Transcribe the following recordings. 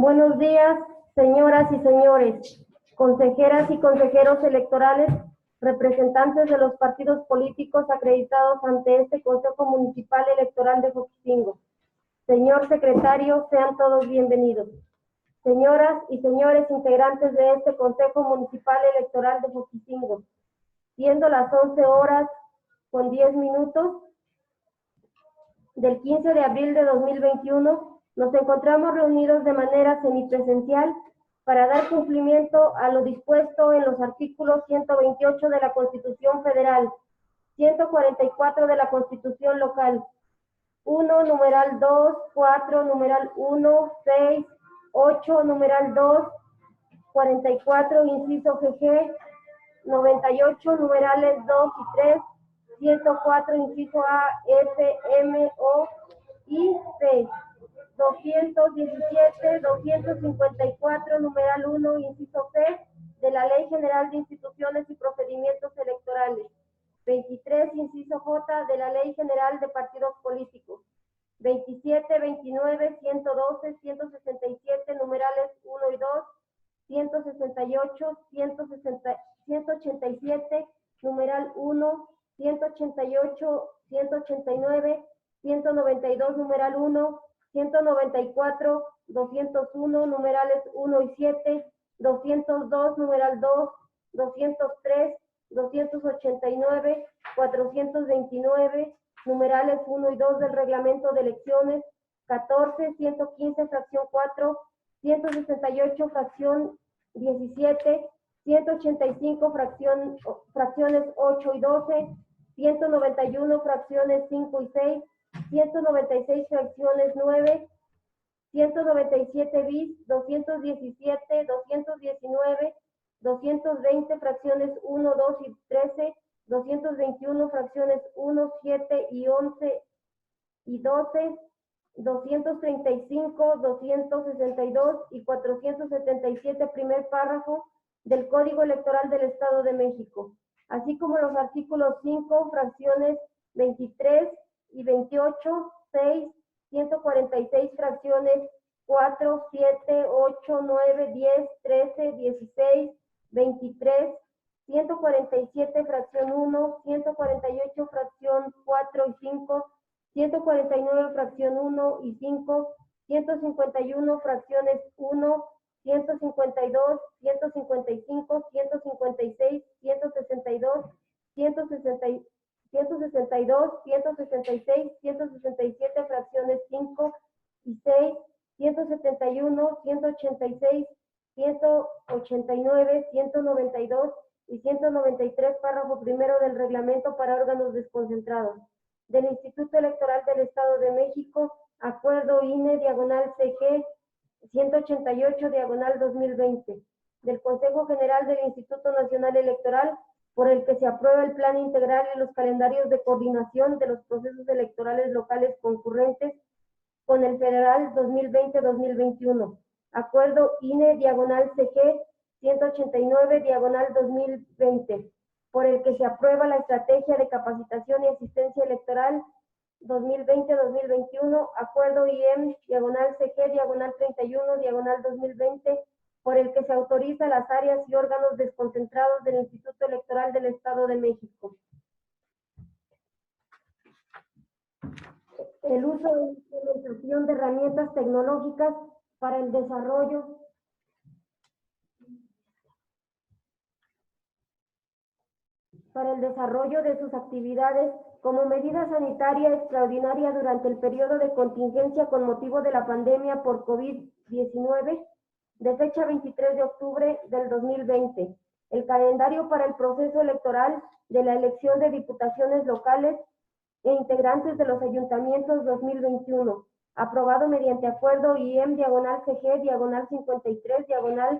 Buenos días, señoras y señores, consejeras y consejeros electorales, representantes de los partidos políticos acreditados ante este Consejo Municipal Electoral de Joquisingo. Señor secretario, sean todos bienvenidos. Señoras y señores integrantes de este Consejo Municipal Electoral de Joquisingo, siendo las 11 horas con 10 minutos del 15 de abril de 2021, nos encontramos reunidos de manera semipresencial para dar cumplimiento a lo dispuesto en los artículos 128 de la Constitución Federal, 144 de la Constitución Local, 1, numeral 2, 4, numeral 1, 6, 8, numeral 2, 44, inciso GG, 98, numerales 2 y 3, 104, inciso A, F, M, O y C, 217, 254, numeral 1, inciso C, de la Ley General de Instituciones y Procedimientos Electorales, 23, inciso J, de la Ley General de Partidos Políticos, 27, 29, 112, 167, numerales 1 y 2, 168, 187, numeral 1, 188, 189, 192, numeral 1, 194, 201, numerales 1 y 7, 202, numeral 2, 203, 289, 429, numerales 1 y 2 del Reglamento de Elecciones, 14, 115, fracción 4, 168, fracción 17, 185, fracciones 8 y 12, 191, fracciones 5 y 6, 196, fracciones 9, 197 bis, 217, 219, 220, fracciones 1, 2 y 13, 221, fracciones 1, 7 y 11 y 12, 235, 262 y 477, primer párrafo del Código Electoral del Estado de México, así como los artículos 5, fracciones 23 y 28, 6, 146, fracciones 4, 7, 8, 9, 10, 13, 16, 23, 147, fracción 1, 148, fracción 4 y 5, 149, fracción 1 y 5, 151, fracciones 1, 152, 155, 156, 162, 162, 166, 167, fracciones 5 y 6, 171, 186, 189, 192 y 193, párrafo primero del reglamento para órganos desconcentrados del Instituto Electoral del Estado de México, acuerdo INE, diagonal CG, 188, diagonal 2020, del Consejo General del Instituto Nacional Electoral, por el que se aprueba el plan integral y los calendarios de coordinación de los procesos electorales locales concurrentes con el federal 2020-2021. Acuerdo INE, diagonal CG, 189, diagonal 2020, por el que se aprueba la estrategia de capacitación y asistencia electoral 2020-2021, acuerdo IEM, diagonal CG, diagonal 31, diagonal 2020, por el que se autoriza las áreas y órganos desconcentrados del Instituto Electoral del Estado de México. El uso de la implementación de herramientas tecnológicas para el desarrollo de sus actividades como medida sanitaria extraordinaria durante el periodo de contingencia con motivo de la pandemia por COVID-19, de fecha 23 de octubre del 2020. El calendario para el proceso electoral de la elección de diputaciones locales e integrantes de los ayuntamientos 2021, aprobado mediante acuerdo IEM, diagonal CG, diagonal 53, diagonal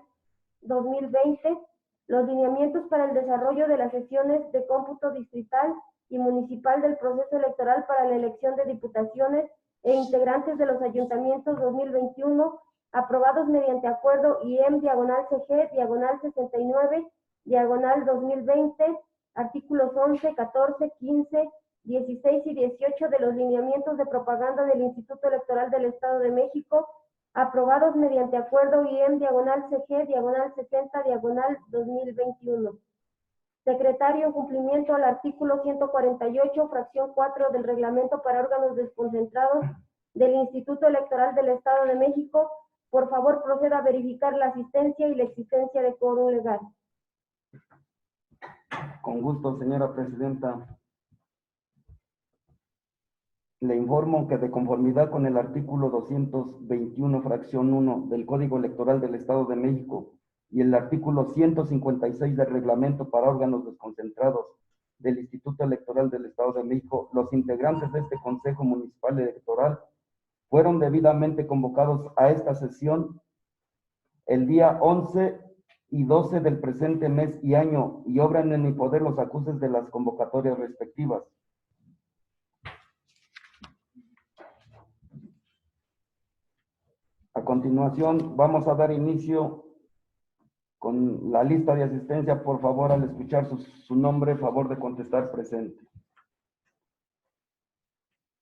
2020, los lineamientos para el desarrollo de las sesiones de cómputo distrital y municipal del proceso electoral para la elección de diputaciones e integrantes de los ayuntamientos 2021, aprobados mediante acuerdo IEM, diagonal CG, diagonal 69, diagonal 2020, artículos 11, 14, 15, 16 y 18 de los lineamientos de propaganda del Instituto Electoral del Estado de México aprobados mediante acuerdo IM/CG/60/2021. Secretario, en cumplimiento al artículo 148, fracción 4 del reglamento para órganos desconcentrados del Instituto Electoral del Estado de México, por favor proceda a verificar la asistencia y la existencia de quórum legal. Con gusto, señora presidenta. Le informo que de conformidad con el artículo 221, fracción 1 del Código Electoral del Estado de México y el artículo 156 del Reglamento para órganos desconcentrados del Instituto Electoral del Estado de México, los integrantes de este Consejo Municipal Electoral fueron debidamente convocados a esta sesión el día 11 y 12 del presente mes y año, y obran en mi poder los acuses de las convocatorias respectivas. A continuación, vamos a dar inicio con la lista de asistencia. Por favor, al escuchar su nombre, favor de contestar presente.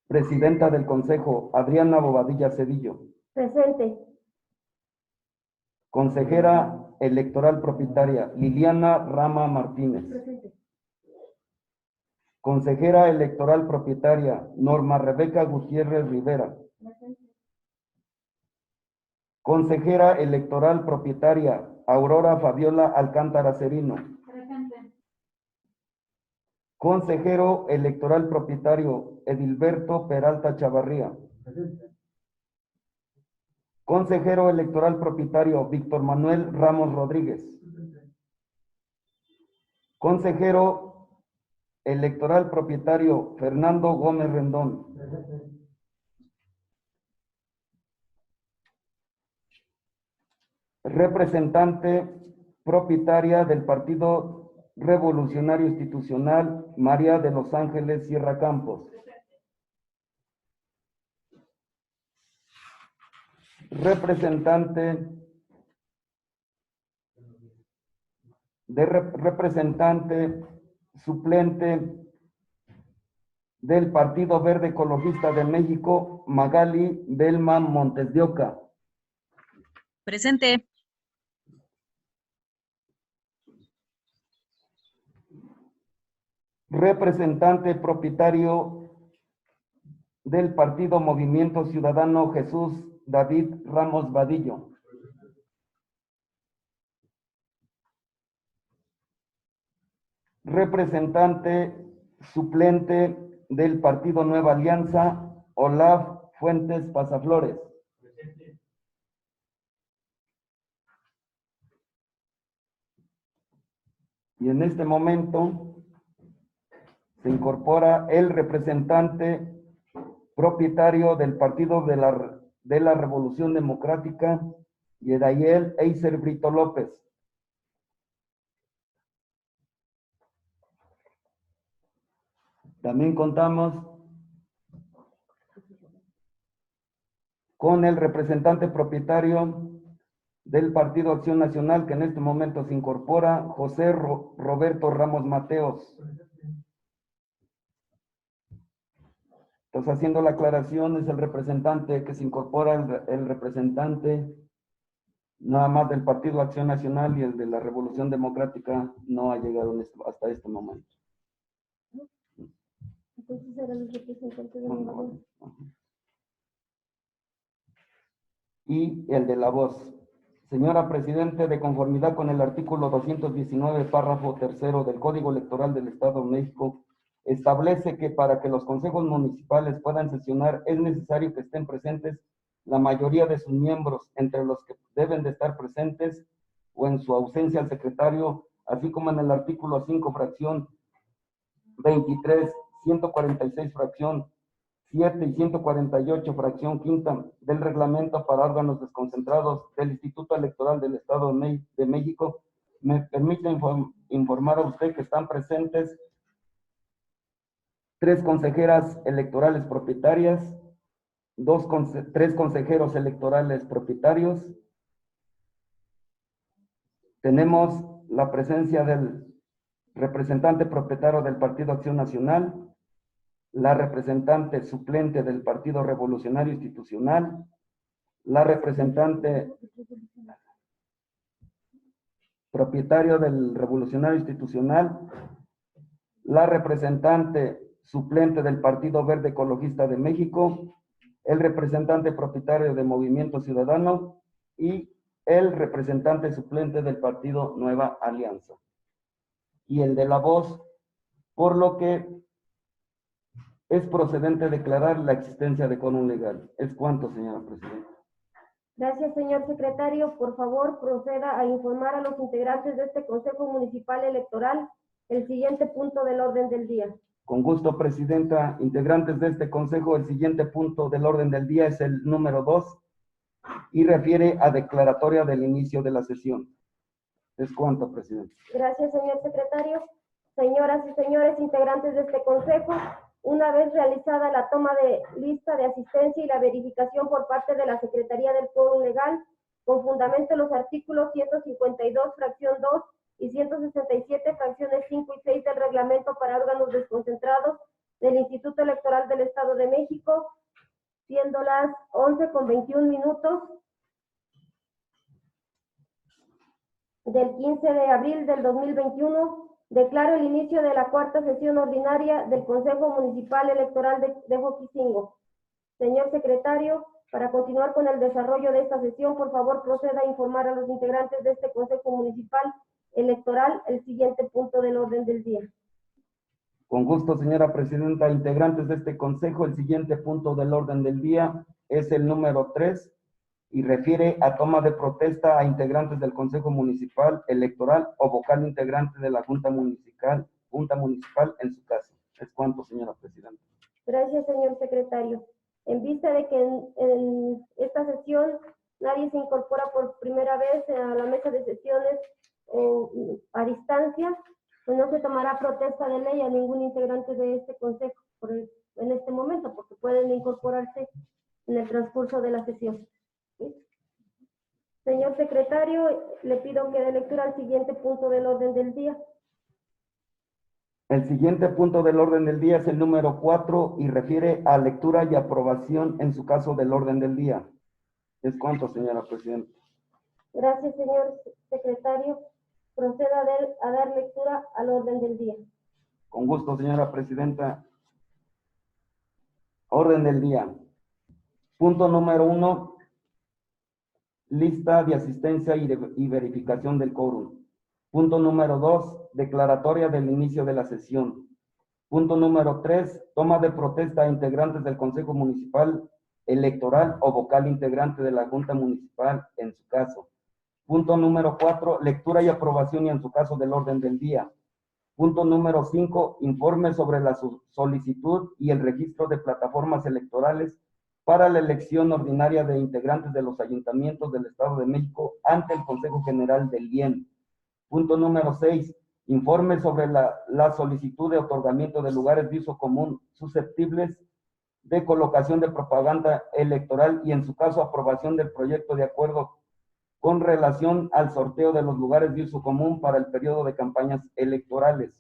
Presidenta del Consejo, Adriana Bobadilla Cedillo. Presente. Consejera electoral propietaria, Liliana Rama Martínez. Presente. Consejera electoral propietaria, Norma Rebeca Gutiérrez Rivera. Presente. Consejera electoral propietaria, Aurora Fabiola Alcántara Cerino. Presente. Consejero electoral propietario, Edilberto Peralta Chavarría. Presente. Consejero electoral propietario, Víctor Manuel Ramos Rodríguez. Presente. Consejero electoral propietario, Fernando Gómez Rendón. Presente. Representante propietaria del Partido Revolucionario Institucional, María de los Ángeles Sierra Campos. Representante suplente del Partido Verde Ecologista de México, Magali Belma Montes de Oca. Presente. Representante propietario del Partido Movimiento Ciudadano, Jesús David Ramos Vadillo. Representante suplente del Partido Nueva Alianza, Olaf Fuentes Pasaflores. Y en este momento se incorpora el representante propietario del Partido de la Revolución Democrática, Yedayel Eiser Brito López. También contamos con el representante propietario del Partido Acción Nacional, que en este momento se incorpora, José Roberto Ramos Mateos. Entonces, haciendo la aclaración, es el representante que se incorpora, el representante nada más del Partido Acción Nacional, y el de la Revolución Democrática no ha llegado hasta este momento. Entonces era el representante de Nueva Alianza. Y el de la voz. Señora Presidente, de conformidad con el artículo 219, párrafo tercero del Código Electoral del Estado de México, establece que para que los consejos municipales puedan sesionar es necesario que estén presentes la mayoría de sus miembros, entre los que deben de estar presentes o en su ausencia el secretario, así como en el artículo 5, fracción 23, 146, fracción 7 y 148, fracción quinta del reglamento para órganos desconcentrados del Instituto Electoral del Estado de México, me permite informar a usted que están presentes 3 consejeras electorales propietarias, 3 consejeros electorales propietarios. Tenemos la presencia del representante propietario del Partido Acción Nacional, la representante suplente del Partido Revolucionario Institucional, la representante propietario del Revolucionario Institucional, la representante suplente del Partido Verde Ecologista de México, el representante propietario de Movimiento Ciudadano y el representante suplente del Partido Nueva Alianza. Y el de la voz, por lo que es procedente declarar la existencia de quórum legal. ¿Es cuánto, señora presidenta? Gracias, señor secretario. Por favor, proceda a informar a los integrantes de este Consejo Municipal Electoral el siguiente punto del orden del día. Con gusto, presidenta. Integrantes de este consejo, el siguiente punto del orden del día es el número 2 y refiere a declaratoria del inicio de la sesión. ¿Es cuánto, presidente? Gracias, señor secretario. Señoras y señores integrantes de este consejo, una vez realizada la toma de lista de asistencia y la verificación por parte de la Secretaría del Quórum Legal, con fundamento en los artículos 152, fracción 2, y 167, fracciones 5 y 6 del reglamento para órganos desconcentrados del Instituto Electoral del Estado de México, siendo las 11:21 del 15 de abril del 2021, declaro el inicio de la cuarta sesión ordinaria del Consejo Municipal Electoral de Joquisingo. Señor secretario, para continuar con el desarrollo de esta sesión, por favor proceda a informar a los integrantes de este Consejo Municipal Electoral el siguiente punto del orden del día. Con gusto, señora presidenta. Integrantes de este consejo, el siguiente punto del orden del día es el número 3 y refiere a toma de protesta a integrantes del Consejo Municipal Electoral o vocal integrante de la Junta Municipal en su caso. ¿Es cuánto, señora presidenta? Gracias, señor secretario. En vista de que en esta sesión nadie se incorpora por primera vez a la mesa de sesiones a distancia, pues no se tomará protesta de ley a ningún integrante de este consejo en este momento, porque pueden incorporarse en el transcurso de la sesión. ¿Sí? Señor secretario, le pido que dé lectura al siguiente punto del orden del día. El siguiente punto del orden del día es el número 4 y refiere a lectura y aprobación en su caso del orden del día. ¿Es cuánto, señora presidenta? Gracias, señor secretario. Proceda a dar lectura al orden del día. Con gusto, señora presidenta. Orden del día. Punto número 1. Lista de asistencia y verificación del quórum. Punto número 2. Declaratoria del inicio de la sesión. Punto número 3. Toma de protesta a integrantes del Consejo Municipal Electoral o vocal integrante de la Junta Municipal en su caso. Punto número 4. Lectura y aprobación y en su caso del orden del día. Punto número 5. Informe sobre la solicitud y el registro de plataformas electorales para la elección ordinaria de integrantes de los ayuntamientos del Estado de México ante el Consejo General del IEM. Punto número 6. Informe sobre la solicitud de otorgamiento de lugares de uso común susceptibles de colocación de propaganda electoral y en su caso aprobación del proyecto de acuerdo con relación al sorteo de los lugares de uso común para el periodo de campañas electorales.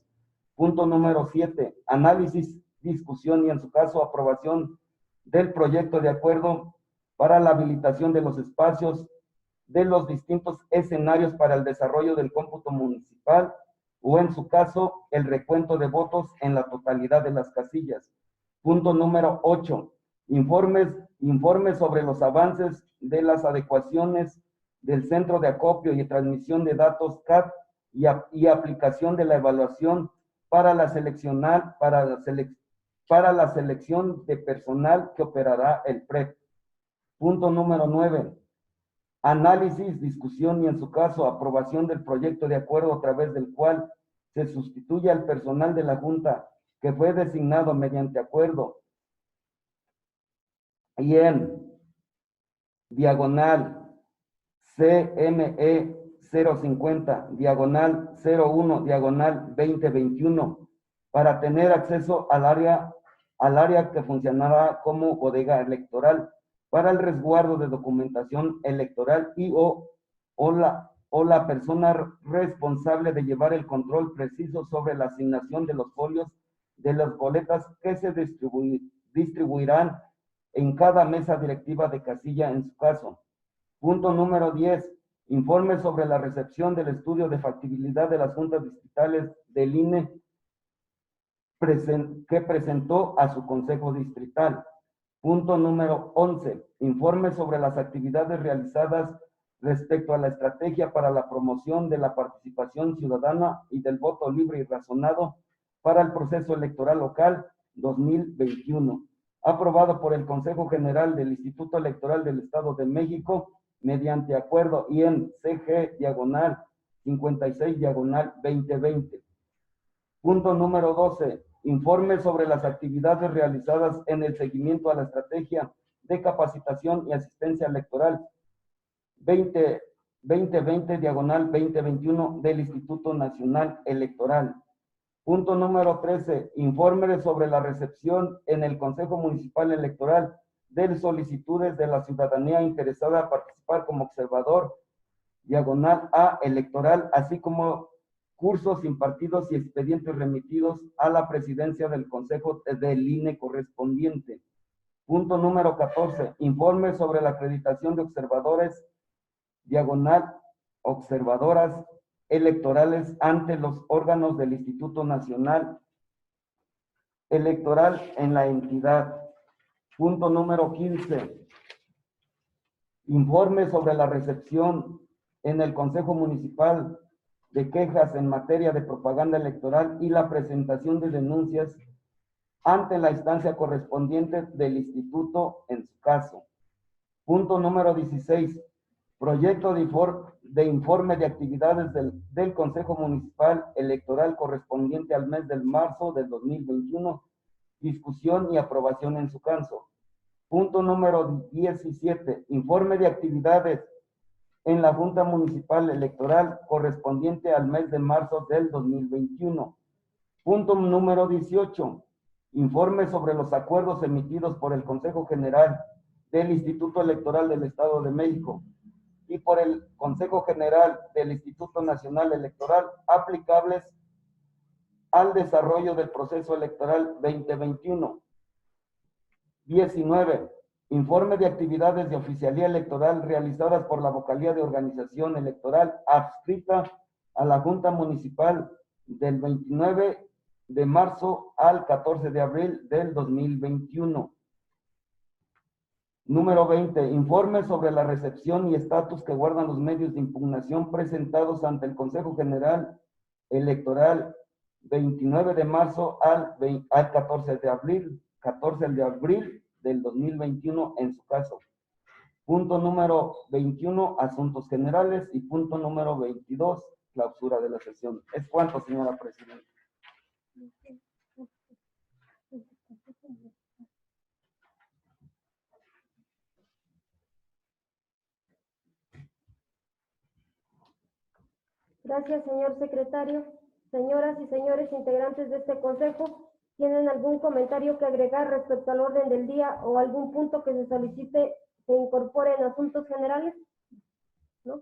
Punto número 7. Análisis, discusión y en su caso aprobación del proyecto de acuerdo para la habilitación de los espacios de los distintos escenarios para el desarrollo del cómputo municipal o en su caso el recuento de votos en la totalidad de las casillas. Punto número 8. Informes sobre los avances de las adecuaciones del centro de acopio y transmisión de datos CAT y aplicación de la evaluación para la selección de personal que operará el PREP. Punto número 9. Análisis, discusión y en su caso aprobación del proyecto de acuerdo a través del cual se sustituye al personal de la Junta que fue designado mediante acuerdo y en diagonal CME 050, diagonal 01, diagonal 2021, para tener acceso al área que funcionará como bodega electoral para el resguardo de documentación electoral y o la persona responsable de llevar el control preciso sobre la asignación de los folios de las boletas que se distribuirán en cada mesa directiva de casilla en su caso. Punto número 10. Informe sobre la recepción del estudio de factibilidad de las juntas distritales del INE que presentó a su consejo distrital. Punto número 11. Informe sobre las actividades realizadas respecto a la estrategia para la promoción de la participación ciudadana y del voto libre y razonado para el proceso electoral local 2021, aprobado por el Consejo General del Instituto Electoral del Estado de México mediante acuerdo IEN CG/56/2020. Punto número 12. Informe sobre las actividades realizadas en el seguimiento a la estrategia de capacitación y asistencia electoral 2020/2021 del Instituto Nacional Electoral. Punto número 13. Informe sobre la recepción en el Consejo Municipal Electoral de solicitudes de la ciudadanía interesada a participar como observador /A electoral, así como cursos impartidos y expedientes remitidos a la presidencia del Consejo del INE correspondiente. Punto número 14. Informe sobre la acreditación de observadores observadoras electorales ante los órganos del Instituto Nacional Electoral en la entidad. Punto número 15. Informe sobre la recepción en el Consejo Municipal de quejas en materia de propaganda electoral y la presentación de denuncias ante la instancia correspondiente del instituto en su caso. Punto número 16. Proyecto de informe de actividades del Consejo Municipal Electoral correspondiente al mes de marzo del 2021. Discusión y aprobación en su caso. Punto número 17. Informe de actividades en la Junta Municipal Electoral correspondiente al mes de marzo del 2021. Punto número 18. Informe sobre los acuerdos emitidos por el Consejo General del Instituto Electoral del Estado de México y por el Consejo General del Instituto Nacional Electoral aplicables al desarrollo del proceso electoral 2021. 19. Informe de actividades de oficialía electoral realizadas por la vocalía de organización electoral adscrita a la Junta Municipal del 29 de marzo al 14 de abril del 2021. Número 20. Informe sobre la recepción y estatus que guardan los medios de impugnación presentados ante el Consejo General Electoral 29 de marzo al 14 de abril del 2021 en su caso. Punto número 21, asuntos generales, y punto número 22, clausura de la sesión. ¿Es cuánto, señora presidenta? Gracias, señor secretario. Señoras y señores integrantes de este consejo, ¿tienen algún comentario que agregar respecto al orden del día o algún punto que se solicite se incorpore en asuntos generales? ¿No?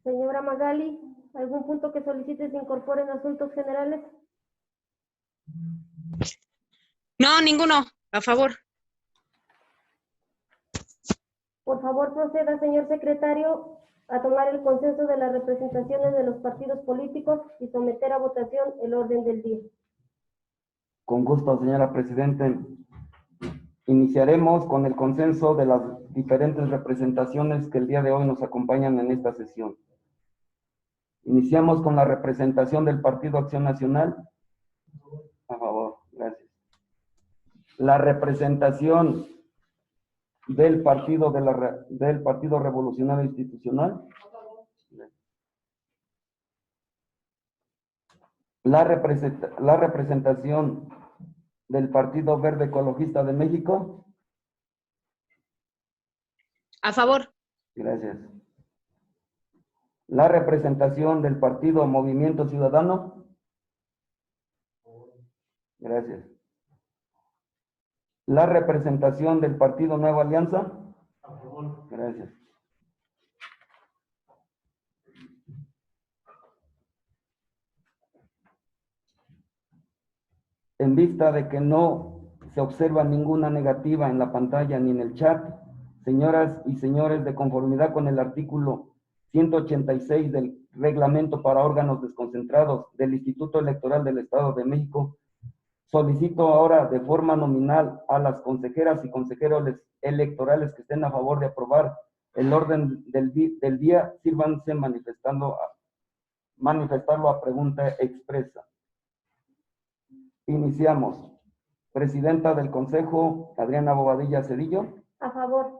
Señora Magali, ¿algún punto que solicite se incorpore en asuntos generales? No, ninguno. A favor. Por favor, proceda, señor secretario, a tomar el consenso de las representaciones de los partidos políticos y someter a votación el orden del día. Con gusto, señora presidente. Iniciaremos con el consenso de las diferentes representaciones que el día de hoy nos acompañan en esta sesión. Iniciamos con la representación del Partido Acción Nacional. A favor, gracias. La representación del Partido Revolucionario Institucional. La representación del Partido Verde Ecologista de México. A favor. Gracias. La representación del Partido Movimiento Ciudadano. Gracias. La representación del Partido Nueva Alianza. A favor. Gracias. En vista de que no se observa ninguna negativa en la pantalla ni en el chat, señoras y señores, de conformidad con el artículo 186 del Reglamento para órganos desconcentrados del Instituto Electoral del Estado de México, solicito ahora de forma nominal a las consejeras y consejeros electorales que estén a favor de aprobar el orden del día, sírvanse manifestarlo a pregunta expresa. Iniciamos. Presidenta del Consejo, Adriana Bobadilla Cedillo. A favor.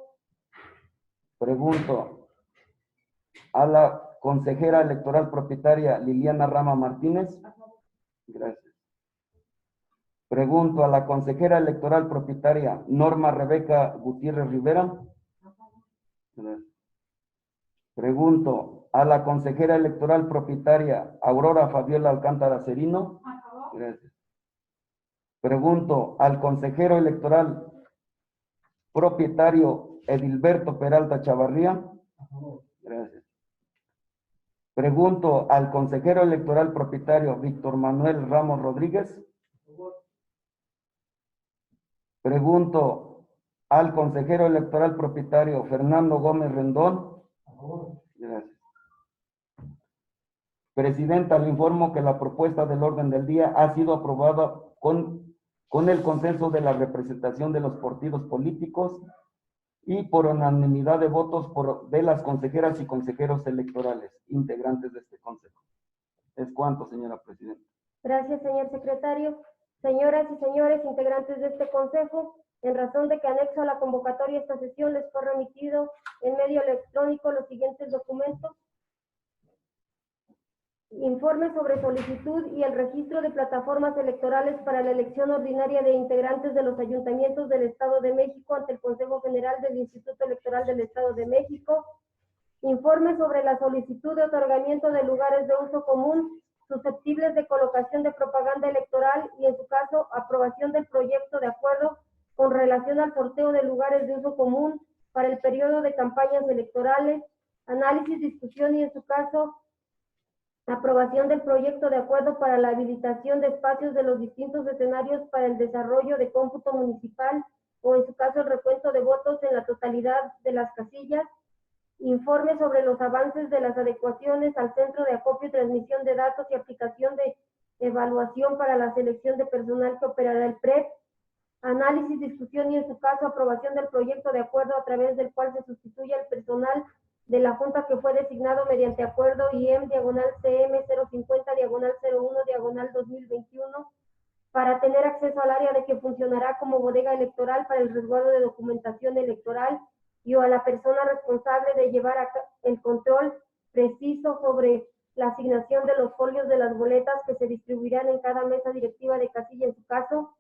Pregunto a la consejera electoral propietaria Liliana Rama Martínez. A favor. Gracias. Pregunto a la consejera electoral propietaria Norma Rebeca Gutiérrez Rivera. A favor. Gracias. Pregunto a la consejera electoral propietaria Aurora Fabiola Alcántara Cerino. A favor. Gracias. Pregunto al consejero electoral propietario Edilberto Peralta Chavarría. A favor. Gracias. Pregunto al consejero electoral propietario Víctor Manuel Ramos Rodríguez. A favor. Pregunto al consejero electoral propietario Fernando Gómez Rendón. A favor. Gracias. Presidenta, le informo que la propuesta del orden del día ha sido aprobada con el consenso de la representación de los partidos políticos y por unanimidad de votos de las consejeras y consejeros electorales, integrantes de este consejo. Es cuanto, señora presidenta. Gracias, señor secretario. Señoras y señores integrantes de este consejo, en razón de que anexo a la convocatoria esta sesión les fue remitido en medio electrónico los siguientes documentos: informe sobre solicitud y el registro de plataformas electorales para la elección ordinaria de integrantes de los ayuntamientos del Estado de México ante el Consejo General del Instituto Electoral del Estado de México, informe sobre la solicitud de otorgamiento de lugares de uso común susceptibles de colocación de propaganda electoral y, en su caso, aprobación del proyecto de acuerdo con relación al sorteo de lugares de uso común para el periodo de campañas electorales, análisis, discusión y, en su caso, aprobación del proyecto de acuerdo para la habilitación de espacios de los distintos escenarios para el desarrollo de cómputo municipal o, en su caso, el recuento de votos en la totalidad de las casillas, informe sobre los avances de las adecuaciones al centro de acopio y transmisión de datos y aplicación de evaluación para la selección de personal que operará el PREP, análisis, discusión y, en su caso, aprobación del proyecto de acuerdo a través del cual se sustituye al personal de la Junta que fue designado mediante acuerdo IM/CM050/01/2021 para tener acceso al área de que funcionará como bodega electoral para el resguardo de documentación electoral y o a la persona responsable de llevar el control preciso sobre la asignación de los folios de las boletas que se distribuirán en cada mesa directiva de casilla, en su caso,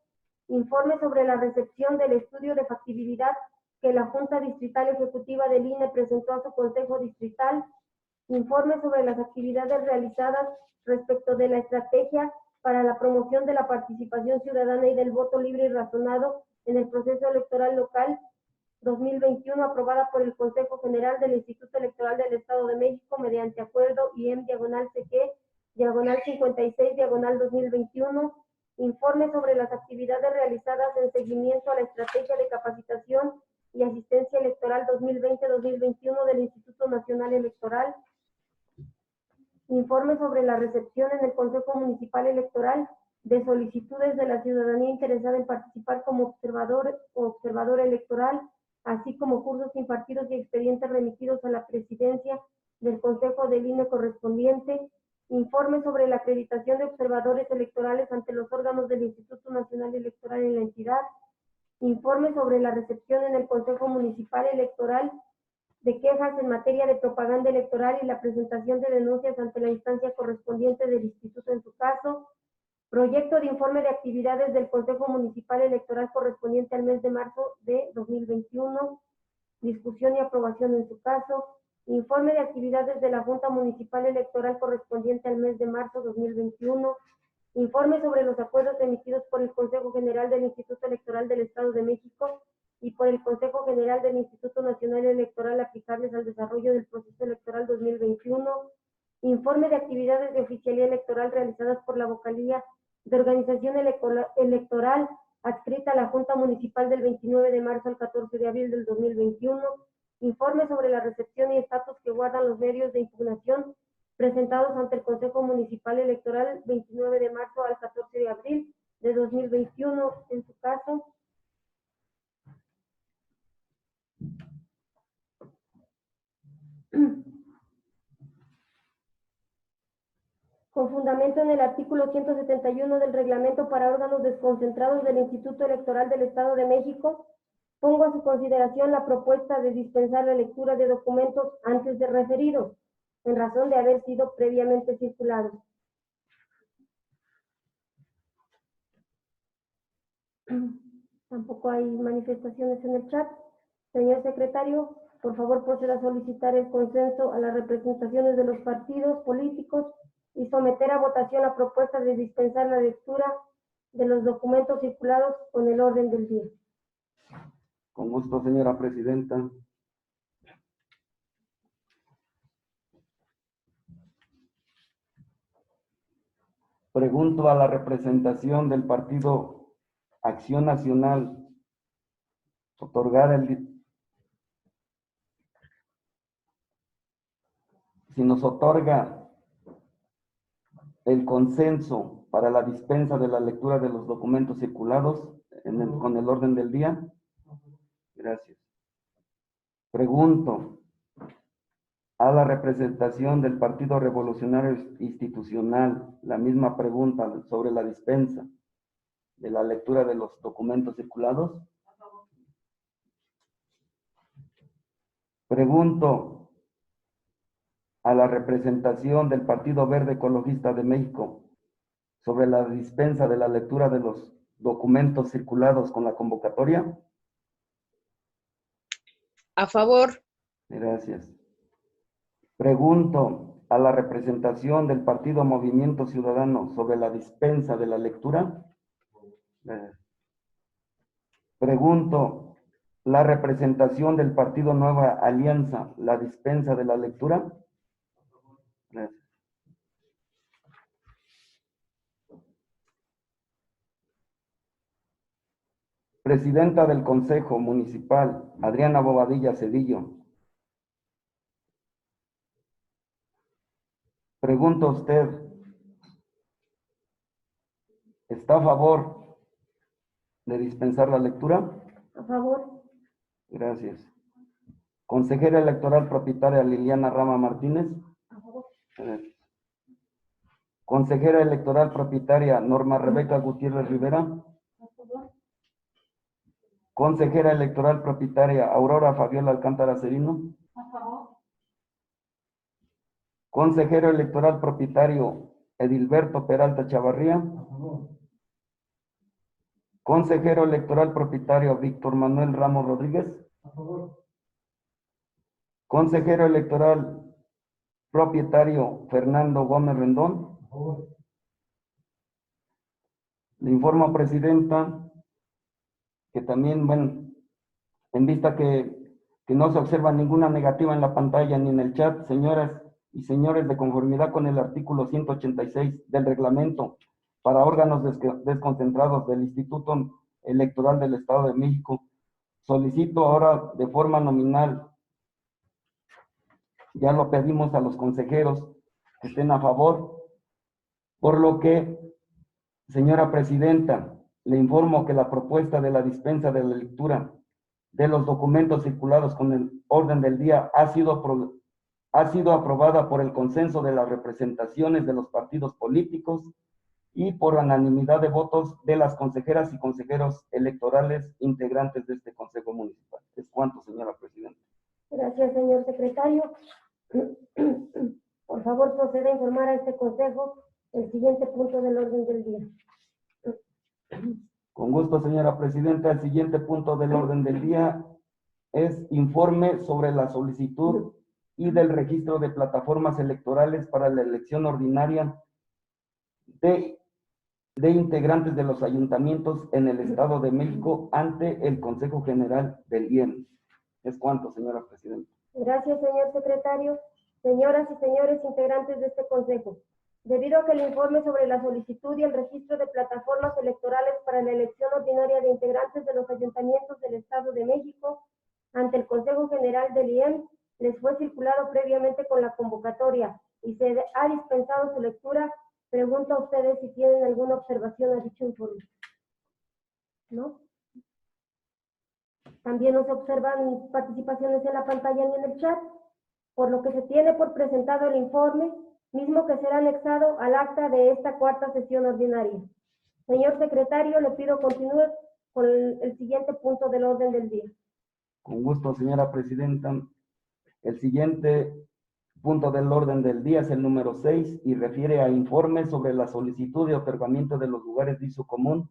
informe sobre la recepción del estudio de factibilidad que la Junta Distrital Ejecutiva del INE presentó a su Consejo Distrital, informe sobre las actividades realizadas respecto de la estrategia para la promoción de la participación ciudadana y del voto libre y razonado en el proceso electoral local 2021, aprobada por el Consejo General del Instituto Electoral del Estado de México mediante acuerdo IM/CG/56/2021, informe sobre las actividades realizadas en seguimiento a la estrategia de capacitación y asistencia electoral 2020-2021 del Instituto Nacional Electoral, informe sobre la recepción en el Consejo Municipal Electoral de solicitudes de la ciudadanía interesada en participar como observador o observadora electoral, así como cursos impartidos y expedientes remitidos a la presidencia del Consejo del INE correspondiente, informe sobre la acreditación de observadores electorales ante los órganos del Instituto Nacional Electoral en la entidad, informe sobre la recepción en el Consejo Municipal Electoral de quejas en materia de propaganda electoral y la presentación de denuncias ante la instancia correspondiente del instituto en su caso, proyecto de informe de actividades del Consejo Municipal Electoral correspondiente al mes de marzo de 2021, discusión y aprobación en su caso, informe de actividades de la Junta Municipal Electoral correspondiente al mes de marzo 2021, informe sobre los acuerdos emitidos por el Consejo General del Instituto Electoral del Estado de México y por el Consejo General del Instituto Nacional Electoral aplicables al desarrollo del proceso electoral 2021, informe de actividades de oficialía electoral realizadas por la vocalía de organización electoral adscrita a la Junta Municipal del 29 de marzo al 14 de abril del 2021, informe sobre la recepción y estatus que guardan los medios de impugnación presentados ante el Consejo Municipal Electoral 29 de marzo al 14 de abril de 2021, en su caso. Con fundamento en el artículo 171 del Reglamento para órganos desconcentrados del Instituto Electoral del Estado de México, pongo a su consideración la propuesta de dispensar la lectura de documentos antes de referidos, en razón de haber sido previamente circulados. Tampoco hay manifestaciones en el chat. Señor secretario, por favor proceda a solicitar el consenso a las representaciones de los partidos políticos y someter a votación la propuesta de dispensar la lectura de los documentos circulados con el orden del día. Con gusto, señora presidenta. Pregunto a la representación del Partido Acción Nacional si nos otorga el consenso para la dispensa de la lectura de los documentos circulados con el orden del día. Gracias. Pregunto a la representación del Partido Revolucionario Institucional la misma pregunta sobre la dispensa de la lectura de los documentos circulados. Pregunto a la representación del Partido Verde Ecologista de México sobre la dispensa de la lectura de los documentos circulados con la convocatoria. A favor. Gracias. Pregunto a la representación del Partido Movimiento Ciudadano sobre la dispensa de la lectura. Pregunto la representación del Partido Nueva Alianza, la dispensa de la lectura. Gracias. Presidenta del Consejo Municipal, Adriana Bobadilla Cedillo. Pregunto a usted, ¿está a favor de dispensar la lectura? A favor. Gracias. Consejera electoral propietaria Liliana Rama Martínez. A favor. Gracias. Consejera electoral propietaria Norma Rebeca Gutiérrez Rivera. A favor. Consejera electoral propietaria Aurora Fabiola Alcántara Cerino. A favor. Consejero electoral propietario Edilberto Peralta Chavarría. A favor. Consejero electoral propietario Víctor Manuel Ramos Rodríguez. A favor. Consejero electoral propietario Fernando Gómez Rendón. A favor. Le informo, presidenta, que también, bueno, en vista que no se observa ninguna negativa en la pantalla ni en el chat, señoras y señores, de conformidad con el artículo 186 del reglamento para órganos desconcentrados del Instituto Electoral del Estado de México, solicito ahora de forma nominal, ya lo pedimos a los consejeros que estén a favor, por lo que, señora presidenta, le informo que la propuesta de la dispensa de la lectura de los documentos circulados con el orden del día ha sido aprobada por el consenso de las representaciones de los partidos políticos y por unanimidad de votos de las consejeras y consejeros electorales integrantes de este Consejo Municipal. Es cuanto, señora presidenta. Gracias, señor secretario. Por favor, proceda a informar a este Consejo el siguiente punto del orden del día. Con gusto, señora presidenta. El siguiente punto del orden del día es informe sobre la solicitud y del registro de plataformas electorales para la elección ordinaria de integrantes de los ayuntamientos en el Estado de México ante el Consejo General del IEM. Es cuanto, señora presidenta. Gracias, señor secretario. Señoras y señores integrantes de este Consejo, Debido a que el informe sobre la solicitud y el registro de plataformas electorales para la elección ordinaria de integrantes de los ayuntamientos del Estado de México ante el Consejo General del IEM les fue circulado previamente con la convocatoria y se ha dispensado su lectura, pregunto a ustedes si tienen alguna observación a dicho informe. ¿No? También no se observan participaciones en la pantalla ni en el chat, por lo que se tiene por presentado el informe, mismo que será anexado al acta de esta cuarta sesión ordinaria. Señor secretario, le pido continúe con el siguiente punto del orden del día. Con gusto, señora presidenta. El siguiente punto del orden del día es el número 6 y refiere a informes sobre la solicitud de otorgamiento de los lugares de uso común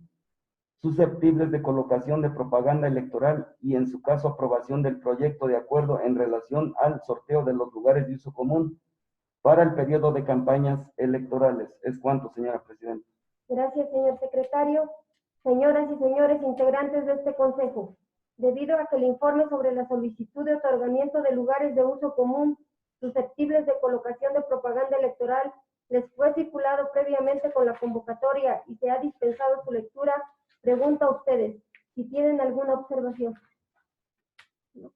susceptibles de colocación de propaganda electoral y, en su caso, aprobación del proyecto de acuerdo en relación al sorteo de los lugares de uso común para el periodo de campañas electorales. Es cuanto, señora presidenta. Gracias, señor secretario. Señoras y señores integrantes de este Consejo, debido a que el informe sobre la solicitud de otorgamiento de lugares de uso común susceptibles de colocación de propaganda electoral les fue circulado previamente con la convocatoria y se ha dispensado su lectura, pregunto a ustedes si tienen alguna observación. ¿No?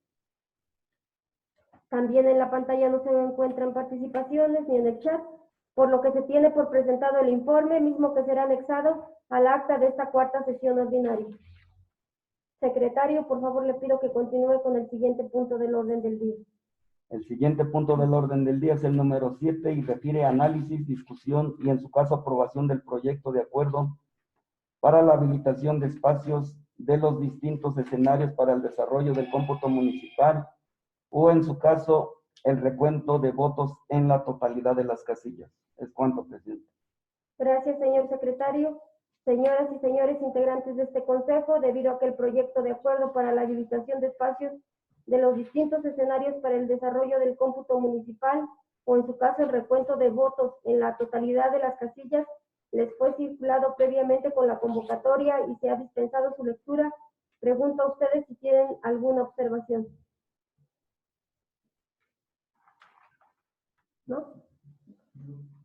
También en la pantalla no se encuentran participaciones ni en el chat, por lo que se tiene por presentado el informe, mismo que será anexado al acta de esta cuarta sesión ordinaria. Secretario, por favor, le pido que continúe con el siguiente punto del orden del día. El siguiente punto del orden del día es el número 7 y refiere a análisis, discusión y, en su caso, aprobación del proyecto de acuerdo para la habilitación de espacios de los distintos escenarios para el desarrollo del cómputo municipal o, en su caso, el recuento de votos en la totalidad de las casillas. Es cuanto, presidente. Gracias, señor secretario. Señoras y señores integrantes de este Consejo, debido a que el proyecto de acuerdo para la habilitación de espacios de los distintos escenarios para el desarrollo del cómputo municipal o, en su caso, el recuento de votos en la totalidad de las casillas les fue circulado previamente con la convocatoria y se ha dispensado su lectura, pregunto a ustedes si tienen alguna observación. ¿No?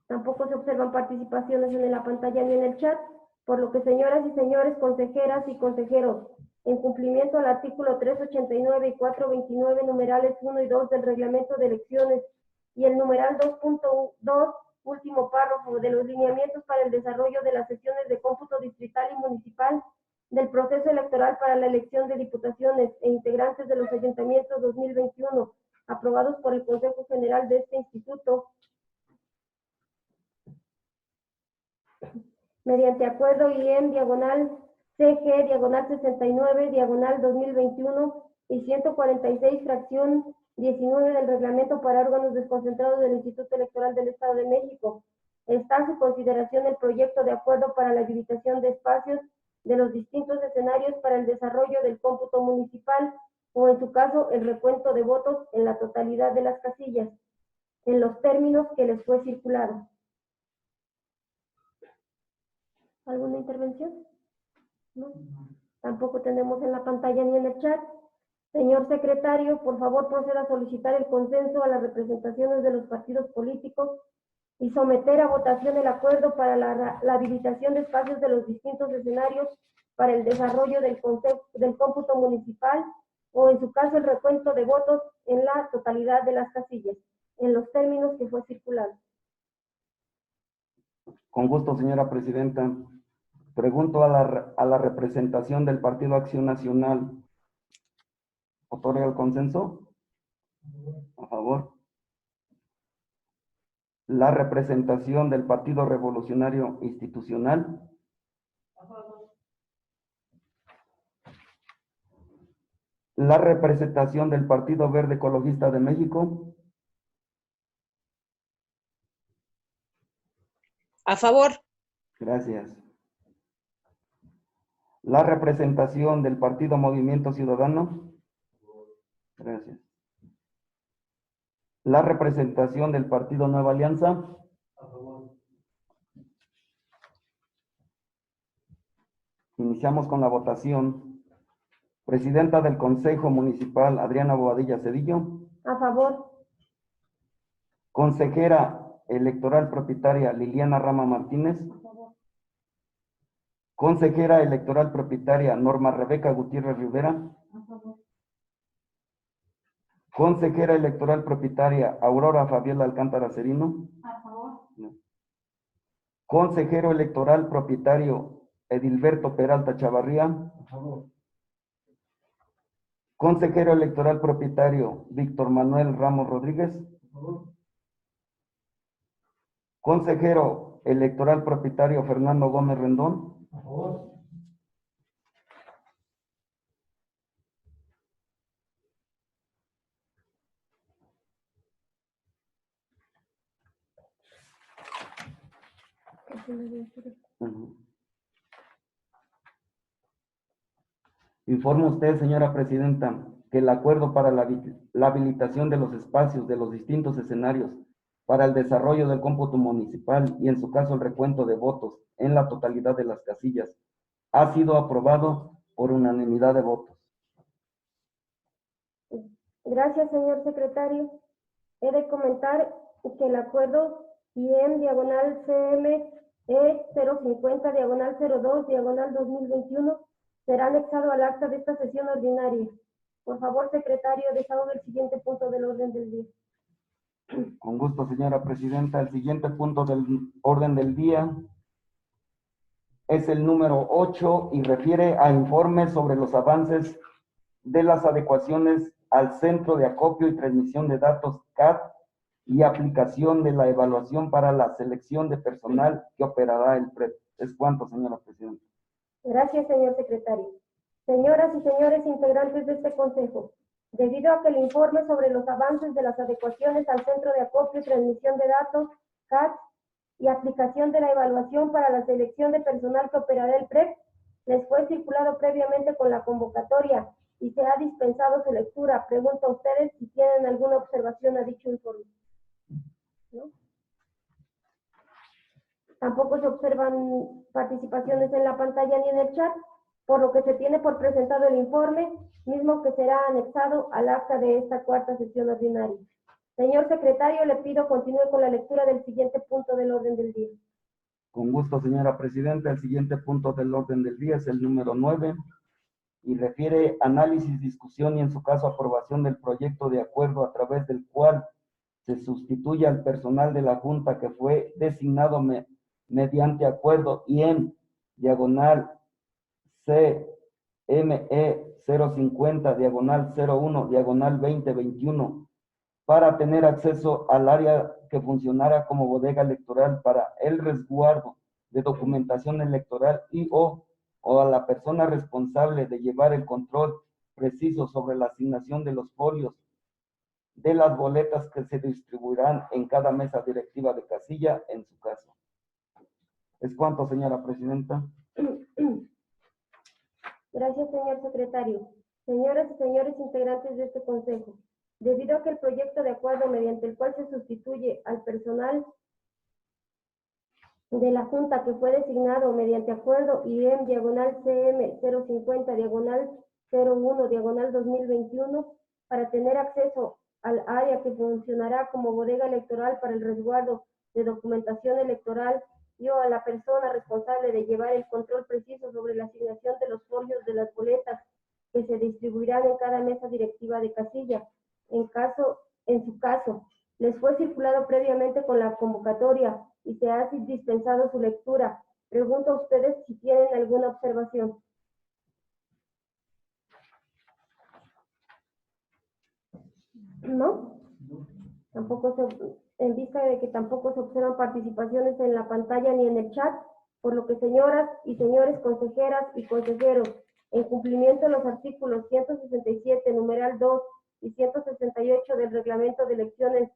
Tampoco se observan participaciones en la pantalla ni en el chat, por lo que, señoras y señores consejeras y consejeros, en cumplimiento al artículo 389 y 429, numerales 1 y 2 del reglamento de elecciones y el numeral 2.2, último párrafo, de los lineamientos para el desarrollo de las sesiones de cómputo distrital y municipal del proceso electoral para la elección de diputaciones e integrantes de los ayuntamientos 2021, aprobados por el Consejo General de este instituto, mediante acuerdo IEM diagonal CG diagonal 69 diagonal 2021 y 146 fracción 19 del reglamento para órganos desconcentrados del Instituto Electoral del Estado de México. Está a su consideración el proyecto de acuerdo para la habilitación de espacios de los distintos escenarios para el desarrollo del cómputo municipal o, en su caso, el recuento de votos en la totalidad de las casillas, en los términos que les fue circulado. ¿Alguna intervención? ¿No? Tampoco tenemos en la pantalla ni en el chat. Señor secretario, por favor proceda a solicitar el consenso a las representaciones de los partidos políticos y someter a votación el acuerdo para la habilitación de espacios de los distintos escenarios para el desarrollo del cómputo municipal o, en su caso, el recuento de votos en la totalidad de las casillas, en los términos que fue circulado. Con gusto, señora presidenta. Pregunto a la representación del Partido Acción Nacional. ¿Otorga el consenso? A favor. La representación del Partido Revolucionario Institucional. A favor. La representación del Partido Verde Ecologista de México. A favor. Gracias. La representación del Partido Movimiento Ciudadano. Gracias. La representación del Partido Nueva Alianza. A favor. Iniciamos con la votación. Presidenta del Consejo Municipal, Adriana Bobadilla Cedillo. A favor. Consejera electoral propietaria Liliana Rama Martínez. Consejera electoral propietaria Norma Rebeca Gutiérrez Rivera. Consejera electoral propietaria Aurora Fabiola Alcántara Cerino. Consejero electoral propietario Edilberto Peralta Chavarría. Consejero electoral propietario Víctor Manuel Ramos Rodríguez. Consejero electoral propietario Fernando Gómez Rendón. Informa usted, señora presidenta, que el acuerdo para la habilitación de los espacios de los distintos escenarios para el desarrollo del cómputo municipal y en su caso el recuento de votos en la totalidad de las casillas ha sido aprobado por unanimidad de votos. Gracias, señor secretario. He de comentar que el acuerdo IEM/CME 050/02/2021 será anexado al acta de esta sesión ordinaria. Por favor, secretario, desahogue el siguiente punto del orden del día. Con gusto, señora presidenta. El siguiente punto del orden del día es el número 8 y refiere a informes sobre los avances de las adecuaciones al Centro de Acopio y Transmisión de Datos CAT y aplicación de la evaluación para la selección de personal que operará el PREP. ¿Es cuánto, señora presidenta? Gracias, señor secretario. Señoras y señores integrantes de este Consejo, debido a que el informe sobre los avances de las adecuaciones al Centro de Acopio y Transmisión de Datos, CAT, y aplicación de la evaluación para la selección de personal que operará el PREP, les fue circulado previamente con la convocatoria y se ha dispensado su lectura. Pregunto a ustedes si tienen alguna observación a dicho informe. ¿No? Tampoco se observan participaciones en la pantalla ni en el chat, por lo que se tiene por presentado el informe, mismo que será anexado al acta de esta cuarta sesión ordinaria. Señor secretario, le pido continúe con la lectura del siguiente punto del orden del día. Con gusto, señora presidenta. El siguiente punto del orden del día es el número 9 y refiere análisis, discusión y en su caso aprobación del proyecto de acuerdo a través del cual se sustituye al personal de la Junta que fue designado mediante acuerdo IEM/CME 050/01/2021 para tener acceso al área que funcionara como bodega electoral para el resguardo de documentación electoral o a la persona responsable de llevar el control preciso sobre la asignación de los folios de las boletas que se distribuirán en cada mesa directiva de casilla en su caso. ¿Es cuánto, señora presidenta? Gracias, señor secretario. Señoras y señores integrantes de este Consejo, debido a que el proyecto de acuerdo mediante el cual se sustituye al personal de la Junta que fue designado mediante acuerdo IEM/CM 050/01/2021 para tener acceso al área que funcionará como bodega electoral para el resguardo de documentación electoral y o a la persona responsable de llevar el control preciso sobre la asignación de los folios de las boletas que se distribuirán en cada mesa directiva de casilla. En su caso, les fue circulado previamente con la convocatoria y se ha dispensado su lectura. Pregunto a ustedes si tienen alguna observación. ¿No? En vista de que tampoco se observan participaciones en la pantalla ni en el chat, por lo que señoras y señores consejeras y consejeros, en cumplimiento de los artículos 167, numeral 2 y 168 del Reglamento de Elecciones